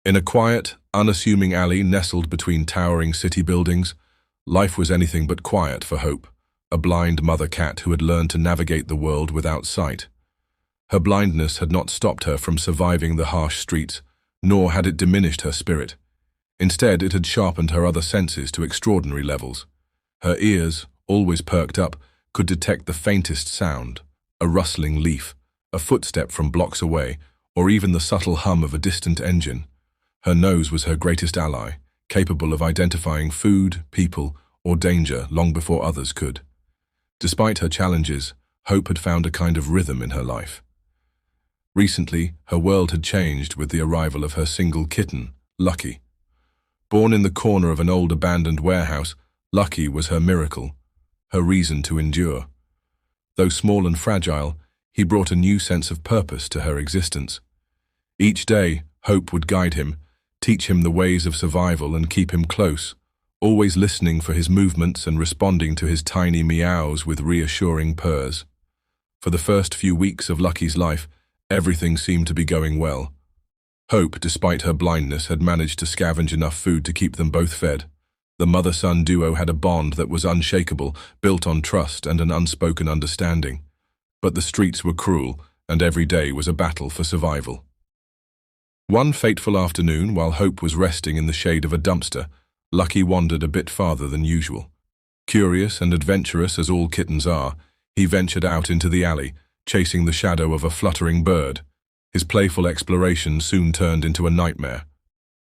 In a quiet, unassuming alley nestled between towering city buildings, life was anything but quiet for Hope, a blind mother cat who had learned to navigate the world without sight. Her blindness had not stopped her from surviving the harsh streets, nor had it diminished her spirit. Instead, it had sharpened her other senses to extraordinary levels. Her ears, always perked up, could detect the faintest sound, a rustling leaf, a footstep from blocks away, or even the subtle hum of a distant engine. Her nose was her greatest ally, capable of identifying food, people, or danger long before others could. Despite her challenges, Hope had found a kind of rhythm in her life. Recently, her world had changed with the arrival of her single kitten, Lucky. Born in the corner of an old abandoned warehouse, Lucky was her miracle, her reason to endure. Though small and fragile, he brought a new sense of purpose to her existence. Each day, Hope would guide him, teach him the ways of survival and keep him close, always listening for his movements and responding to his tiny meows with reassuring purrs. For the first few weeks of Lucky's life, everything seemed to be going well. Hope, despite her blindness, had managed to scavenge enough food to keep them both fed. The mother-son duo had a bond that was unshakable, built on trust and an unspoken understanding. But the streets were cruel, and every day was a battle for survival. One fateful afternoon, while Hope was resting in the shade of a dumpster, Lucky wandered a bit farther than usual. Curious and adventurous as all kittens are, he ventured out into the alley, chasing the shadow of a fluttering bird. His playful exploration soon turned into a nightmare.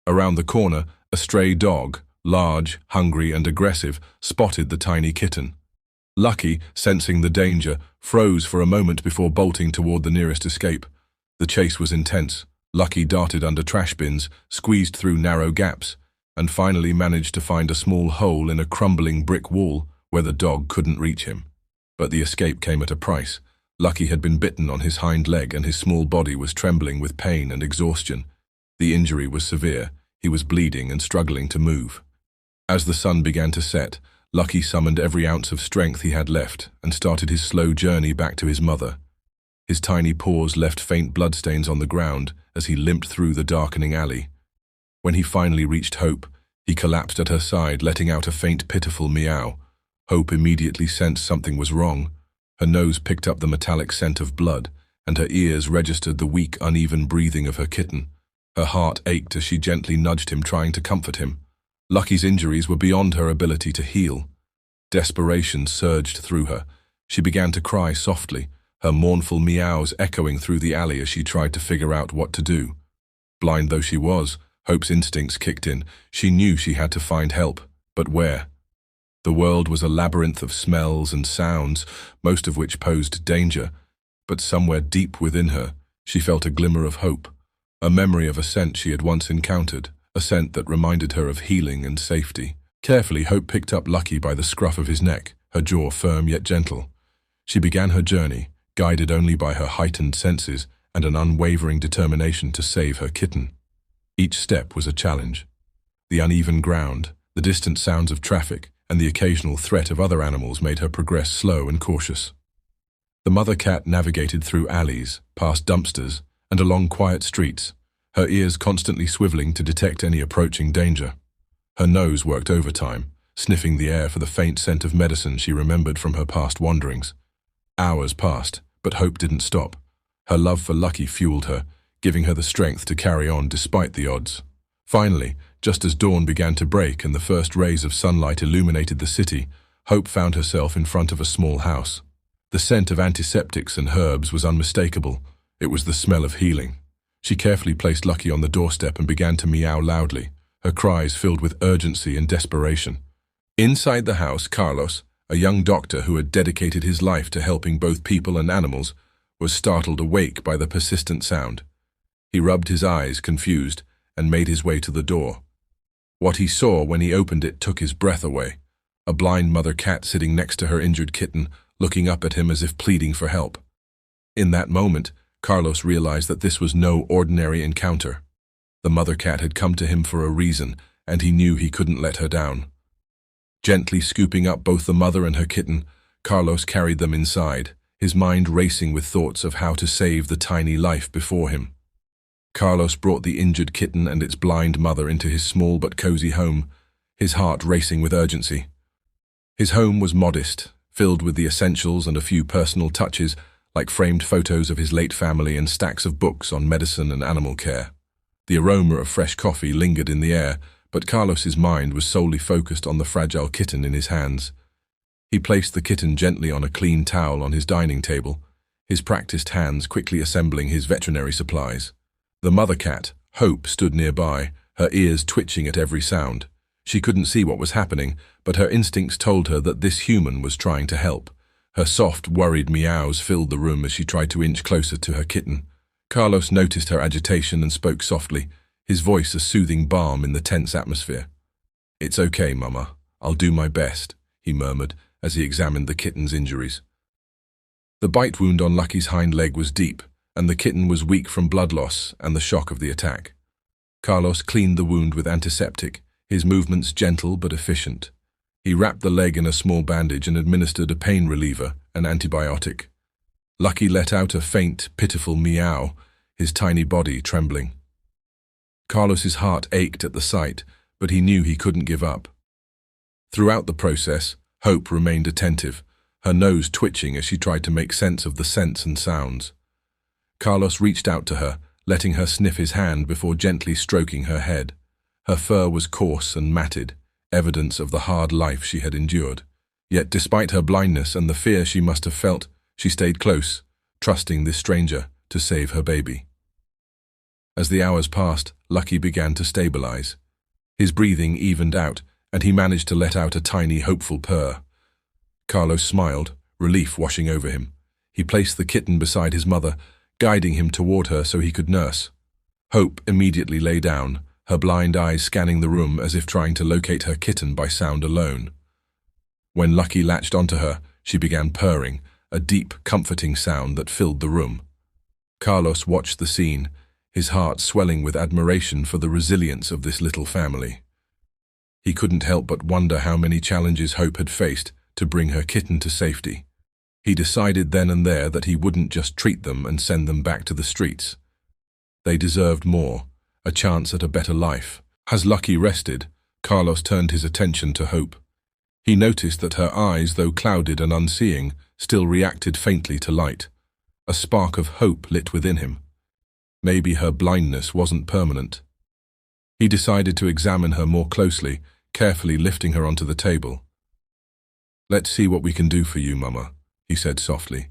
Around the corner, a stray dog, large, hungry, and aggressive, spotted the tiny kitten. Lucky, sensing the danger, froze for a moment before bolting toward the nearest escape. The chase was intense. Lucky darted under trash bins, squeezed through narrow gaps, and finally managed to find a small hole in a crumbling brick wall where the dog couldn't reach him. But the escape came at a price. Lucky had been bitten on his hind leg and his small body was trembling with pain and exhaustion. The injury was severe. He was bleeding and struggling to move. As the sun began to set, Lucky summoned every ounce of strength he had left and started his slow journey back to his mother. His tiny paws left faint bloodstains on the ground as he limped through the darkening alley. When he finally reached Hope, he collapsed at her side, letting out a faint, pitiful meow. Hope immediately sensed something was wrong. Her nose picked up the metallic scent of blood, and her ears registered the weak, uneven breathing of her kitten. Her heart ached as she gently nudged him, trying to comfort him. Lucky's injuries were beyond her ability to heal. Desperation surged through her. She began to cry softly, her mournful meows echoing through the alley as she tried to figure out what to do. Blind though she was, Hope's instincts kicked in. She knew she had to find help, but where? The world was a labyrinth of smells and sounds, most of which posed danger, but somewhere deep within her, she felt a glimmer of hope, a memory of a scent she had once encountered, a scent that reminded her of healing and safety. Carefully, Hope picked up Lucky by the scruff of his neck, her jaw firm yet gentle. She began her journey, guided only by her heightened senses and an unwavering determination to save her kitten. Each step was a challenge. The uneven ground, the distant sounds of traffic, and the occasional threat of other animals made her progress slow and cautious. The mother cat navigated through alleys, past dumpsters, and along quiet streets, her ears constantly swiveling to detect any approaching danger. Her nose worked overtime, sniffing the air for the faint scent of medicine she remembered from her past wanderings. Hours passed, but Hope didn't stop. Her love for Lucky fueled her, giving her the strength to carry on despite the odds. Finally, just as dawn began to break and the first rays of sunlight illuminated the city, Hope found herself in front of a small house. The scent of antiseptics and herbs was unmistakable. It was the smell of healing. She carefully placed Lucky on the doorstep and began to meow loudly, her cries filled with urgency and desperation. Inside the house, Carlos, a young doctor who had dedicated his life to helping both people and animals, was startled awake by the persistent sound. He rubbed his eyes, confused, and made his way to the door. What he saw when he opened it took his breath away. A blind mother cat sitting next to her injured kitten, looking up at him as if pleading for help. In that moment, Carlos realized that this was no ordinary encounter. The mother cat had come to him for a reason, and he knew he couldn't let her down. Gently scooping up both the mother and her kitten, Carlos carried them inside, his mind racing with thoughts of how to save the tiny life before him. Carlos brought the injured kitten and its blind mother into his small but cozy home, his heart racing with urgency. His home was modest, filled with the essentials and a few personal touches, like framed photos of his late family and stacks of books on medicine and animal care. The aroma of fresh coffee lingered in the air, but Carlos's mind was solely focused on the fragile kitten in his hands. He placed the kitten gently on a clean towel on his dining table, his practiced hands quickly assembling his veterinary supplies. The mother cat, Hope, stood nearby, her ears twitching at every sound. She couldn't see what was happening, but her instincts told her that this human was trying to help. Her soft, worried meows filled the room as she tried to inch closer to her kitten. Carlos noticed her agitation and spoke softly, his voice a soothing balm in the tense atmosphere. "It's okay, Mama. I'll do my best," he murmured as he examined the kitten's injuries. The bite wound on Lucky's hind leg was deep, and the kitten was weak from blood loss and the shock of the attack. Carlos cleaned the wound with antiseptic, his movements gentle but efficient. He wrapped the leg in a small bandage and administered a pain reliever, an antibiotic. Lucky let out a faint, pitiful meow, his tiny body trembling. Carlos's heart ached at the sight, but he knew he couldn't give up. Throughout the process, Hope remained attentive, her nose twitching as she tried to make sense of the scents and sounds. Carlos reached out to her, letting her sniff his hand before gently stroking her head. Her fur was coarse and matted, evidence of the hard life she had endured. Yet despite her blindness and the fear she must have felt, she stayed close, trusting this stranger to save her baby. As the hours passed, Lucky began to stabilize. His breathing evened out, and he managed to let out a tiny, hopeful purr. Carlos smiled, relief washing over him. He placed the kitten beside his mother, guiding him toward her so he could nurse. Hope immediately lay down, her blind eyes scanning the room as if trying to locate her kitten by sound alone. When Lucky latched onto her, she began purring, a deep, comforting sound that filled the room. Carlos watched the scene, his heart swelling with admiration for the resilience of this little family. He couldn't help but wonder how many challenges Hope had faced to bring her kitten to safety. He decided then and there that he wouldn't just treat them and send them back to the streets. They deserved more, a chance at a better life. As Lucky rested, Carlos turned his attention to Hope. He noticed that her eyes, though clouded and unseeing, still reacted faintly to light. A spark of hope lit within him. Maybe her blindness wasn't permanent. He decided to examine her more closely, carefully lifting her onto the table. "Let's see what we can do for you, Mama," he said softly.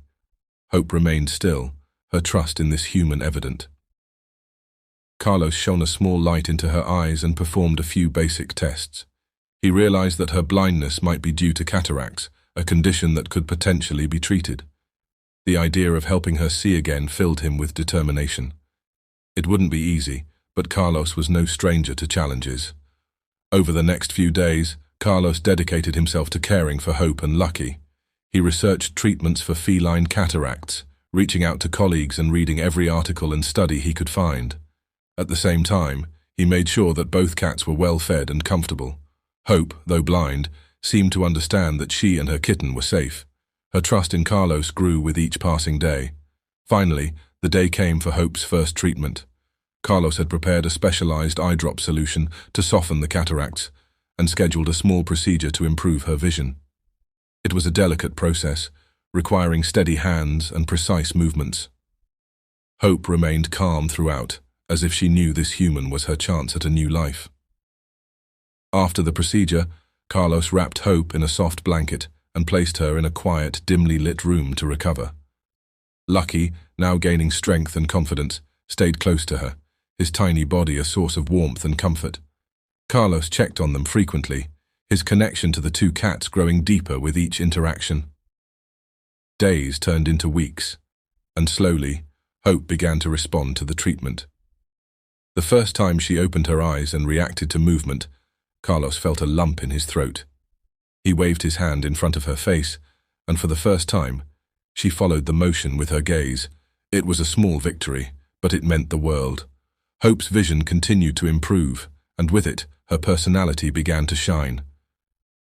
Hope remained still, her trust in this human evident. Carlos shone a small light into her eyes and performed a few basic tests. He realized that her blindness might be due to cataracts, a condition that could potentially be treated. The idea of helping her see again filled him with determination. It wouldn't be easy, but Carlos was no stranger to challenges. Over the next few days, Carlos dedicated himself to caring for Hope and Lucky. He researched treatments for feline cataracts, reaching out to colleagues and reading every article and study he could find. At the same time, he made sure that both cats were well fed and comfortable. Hope, though blind, seemed to understand that she and her kitten were safe. Her trust in Carlos grew with each passing day. Finally, the day came for Hope's first treatment. Carlos had prepared a specialized eye drop solution to soften the cataracts and scheduled a small procedure to improve her vision. It was a delicate process, requiring steady hands and precise movements. Hope remained calm throughout, as if she knew this human was her chance at a new life. After the procedure, Carlos wrapped Hope in a soft blanket and placed her in a quiet, dimly lit room to recover. Lucky, now gaining strength and confidence, stayed close to her, his tiny body a source of warmth and comfort. Carlos checked on them frequently, his connection to the two cats growing deeper with each interaction. Days turned into weeks, and slowly, Hope began to respond to the treatment. The first time she opened her eyes and reacted to movement, Carlos felt a lump in his throat. He waved his hand in front of her face, and for the first time, she followed the motion with her gaze. It was a small victory, but it meant the world. Hope's vision continued to improve, and with it, her personality began to shine.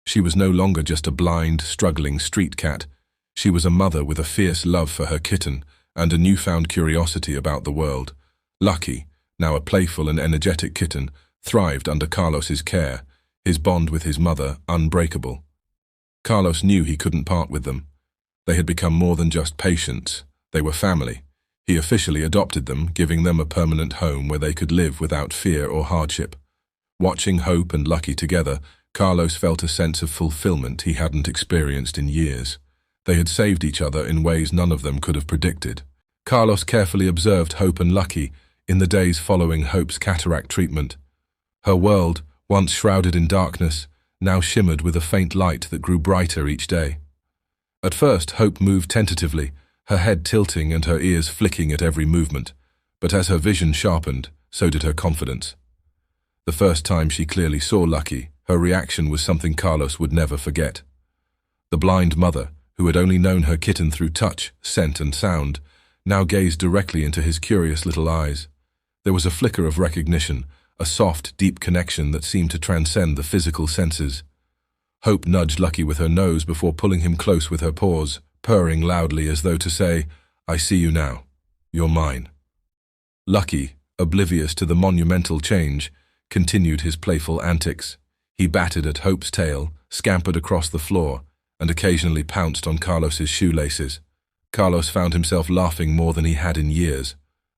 She was no longer just a blind, struggling street cat. She was a mother with a fierce love for her kitten and a newfound curiosity about the world. Lucky, now a playful and energetic kitten, thrived under Carlos's care, his bond with his mother unbreakable. Carlos knew he couldn't part with them. They had become more than just patients. They were family. He officially adopted them, giving them a permanent home where they could live without fear or hardship. Watching Hope and Lucky together, Carlos felt a sense of fulfillment he hadn't experienced in years. They had saved each other in ways none of them could have predicted. Carlos carefully observed Hope and Lucky in the days following Hope's cataract treatment. Her world, once shrouded in darkness, now shimmered with a faint light that grew brighter each day. At first, Hope moved tentatively, her head tilting and her ears flicking at every movement, but as her vision sharpened, so did her confidence. The first time she clearly saw Lucky, her reaction was something Carlos would never forget. The blind mother, who had only known her kitten through touch, scent and sound, now gazed directly into his curious little eyes. There was a flicker of recognition, a soft, deep connection that seemed to transcend the physical senses. Hope nudged Lucky with her nose before pulling him close with her paws, purring loudly as though to say, "I see you now. You're mine." Lucky, oblivious to the monumental change, continued his playful antics. He batted at Hope's tail, scampered across the floor, and occasionally pounced on Carlos's shoelaces. Carlos found himself laughing more than he had in years.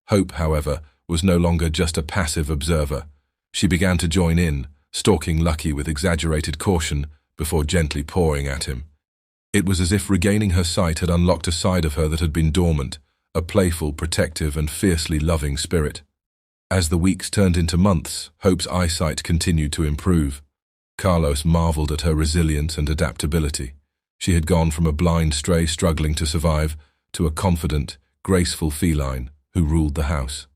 Hope, however, was no longer just a passive observer. She began to join in, stalking Lucky with exaggerated caution before gently pawing at him. It was as if regaining her sight had unlocked a side of her that had been dormant, a playful, protective, and fiercely loving spirit. As the weeks turned into months, Hope's eyesight continued to improve. Carlos marveled at her resilience and adaptability. She had gone from a blind stray struggling to survive to a confident, graceful feline who ruled the house.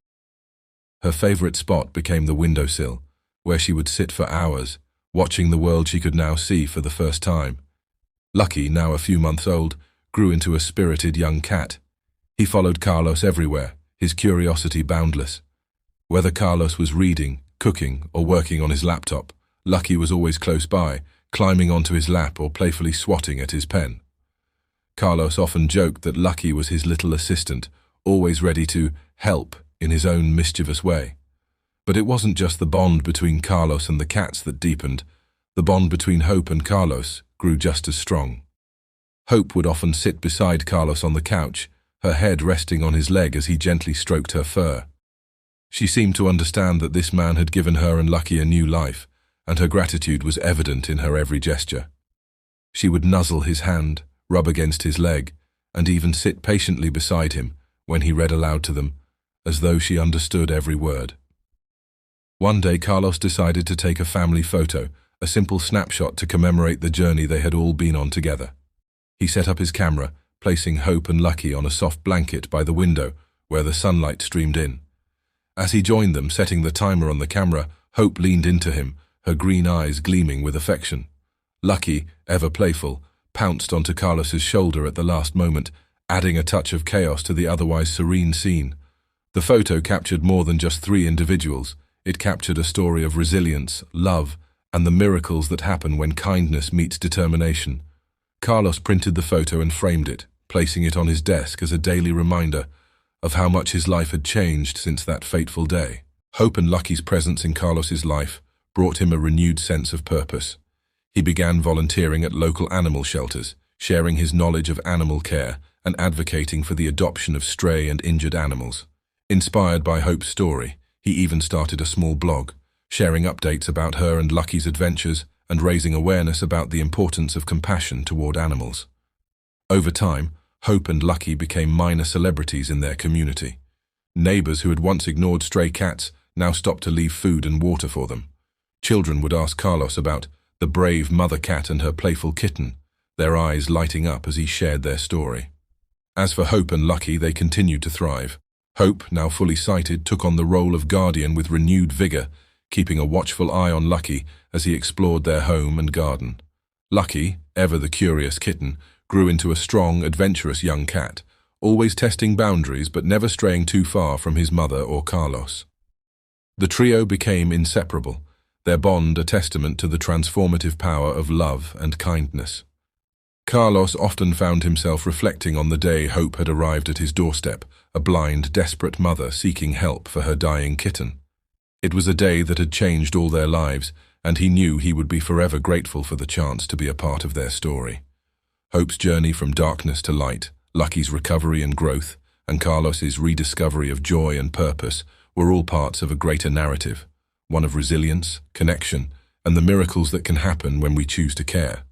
Her favorite spot became the windowsill, where she would sit for hours, watching the world she could now see for the first time. Lucky, now a few months old, grew into a spirited young cat. He followed Carlos everywhere, his curiosity boundless. Whether Carlos was reading, cooking, or working on his laptop, Lucky was always close by, climbing onto his lap or playfully swatting at his pen. Carlos often joked that Lucky was his little assistant, always ready to help in his own mischievous way. But it wasn't just the bond between Carlos and the cats that deepened. The bond between Hope and Carlos grew just as strong. Hope would often sit beside Carlos on the couch, her head resting on his leg as he gently stroked her fur. She seemed to understand that this man had given her and Lucky a new life, and her gratitude was evident in her every gesture. She would nuzzle his hand, rub against his leg, and even sit patiently beside him when he read aloud to them, as though she understood every word. One day Carlos decided to take a family photo, a simple snapshot to commemorate the journey they had all been on together. He set up his camera, placing Hope and Lucky on a soft blanket by the window where the sunlight streamed in. As he joined them, setting the timer on the camera, Hope leaned into him, her green eyes gleaming with affection. Lucky, ever playful, pounced onto Carlos's shoulder at the last moment, adding a touch of chaos to the otherwise serene scene. The photo captured more than just three individuals. It captured a story of resilience, love, and the miracles that happen when kindness meets determination. Carlos printed the photo and framed it, placing it on his desk as a daily reminder of how much his life had changed since that fateful day. Hope and Lucky's presence in Carlos's life brought him a renewed sense of purpose. He began volunteering at local animal shelters, sharing his knowledge of animal care and advocating for the adoption of stray and injured animals. Inspired by Hope's story, he even started a small blog, sharing updates about her and Lucky's adventures and raising awareness about the importance of compassion toward animals. Over time, Hope and Lucky became minor celebrities in their community. Neighbors who had once ignored stray cats now stopped to leave food and water for them. Children would ask Carlos about the brave mother cat and her playful kitten, their eyes lighting up as he shared their story. As for Hope and Lucky, they continued to thrive. Hope, now fully sighted, took on the role of guardian with renewed vigor, keeping a watchful eye on Lucky as he explored their home and garden. Lucky, ever the curious kitten, grew into a strong, adventurous young cat, always testing boundaries but never straying too far from his mother or Carlos. The trio became inseparable, their bond a testament to the transformative power of love and kindness. Carlos often found himself reflecting on the day Hope had arrived at his doorstep, a blind, desperate mother seeking help for her dying kitten. It was a day that had changed all their lives, and he knew he would be forever grateful for the chance to be a part of their story. Hope's journey from darkness to light, Lucky's recovery and growth, and Carlos's rediscovery of joy and purpose were all parts of a greater narrative, one of resilience, connection, and the miracles that can happen when we choose to care.